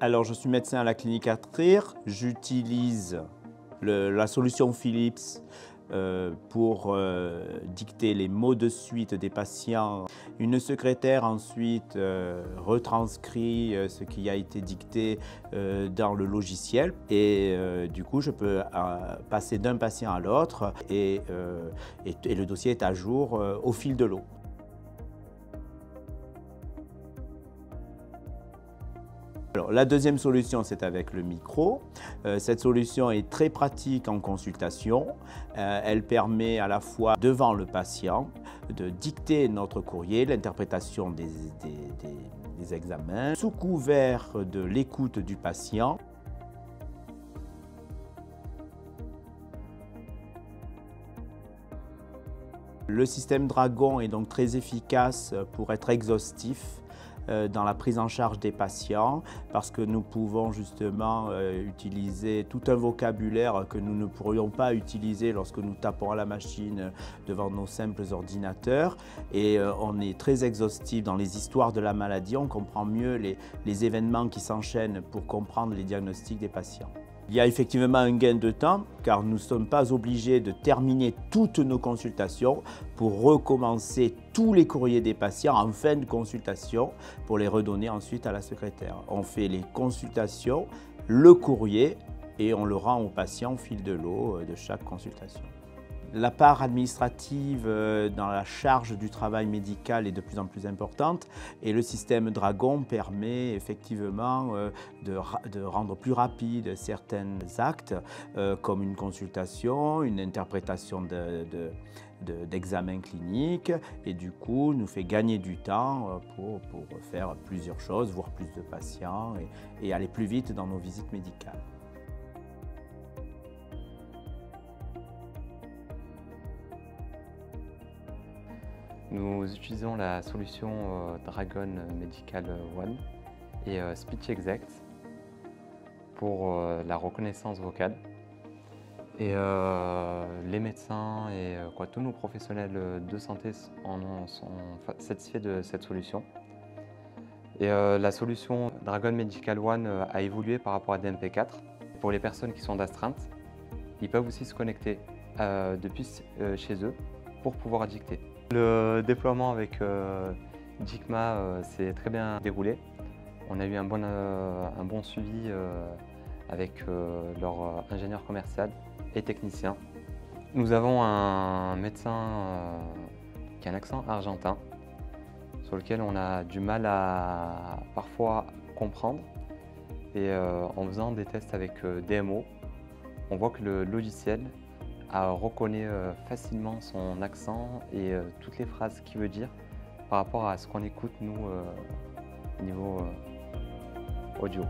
Alors, je suis médecin à la clinique à Trier. J'utilise la solution Philips pour dicter les mots de suite des patients. Une secrétaire ensuite retranscrit ce qui a été dicté dans le logiciel et du coup je peux passer d'un patient à l'autre et le dossier est à jour au fil de l'eau. Alors, la deuxième solution, c'est avec le micro. Cette solution est très pratique en consultation. Elle permet à la fois devant le patient de dicter notre courrier, l'interprétation des examens, sous couvert de l'écoute du patient. Le système Dragon est donc très efficace pour être exhaustif dans la prise en charge des patients parce que nous pouvons justement utiliser tout un vocabulaire que nous ne pourrions pas utiliser lorsque nous tapons à la machine devant nos simples ordinateurs et on est très exhaustif dans les histoires de la maladie, on comprend mieux les événements qui s'enchaînent pour comprendre les diagnostics des patients. Il y a effectivement un gain de temps car nous ne sommes pas obligés de terminer toutes nos consultations pour recommencer tous les courriers des patients en fin de consultation pour les redonner ensuite à la secrétaire. On fait les consultations, le courrier et on le rend au patient au fil de l'eau de chaque consultation. La part administrative dans la charge du travail médical est de plus en plus importante et le système Dragon permet effectivement de rendre plus rapide certains actes comme une consultation, une interprétation d'examen clinique et du coup nous fait gagner du temps pour faire plusieurs choses, voir plus de patients et aller plus vite dans nos visites médicales. Nous utilisons la solution Dragon Medical One et Speech Exact pour la reconnaissance vocale. Et les médecins et tous nos professionnels de santé sont satisfaits de cette solution. Et la solution Dragon Medical One a évolué par rapport à DMP4. Pour les personnes qui sont d'astreinte, ils peuvent aussi se connecter depuis chez eux pour pouvoir dicter. Le déploiement avec Jikma s'est très bien déroulé. On a eu un bon suivi avec leur ingénieur commercial et technicien. Nous avons un médecin qui a un accent argentin sur lequel on a du mal à parfois comprendre. Et en faisant des tests avec DMO, on voit que le logiciel reconnaît facilement son accent et toutes les phrases qu'il veut dire par rapport à ce qu'on écoute nous au niveau audio.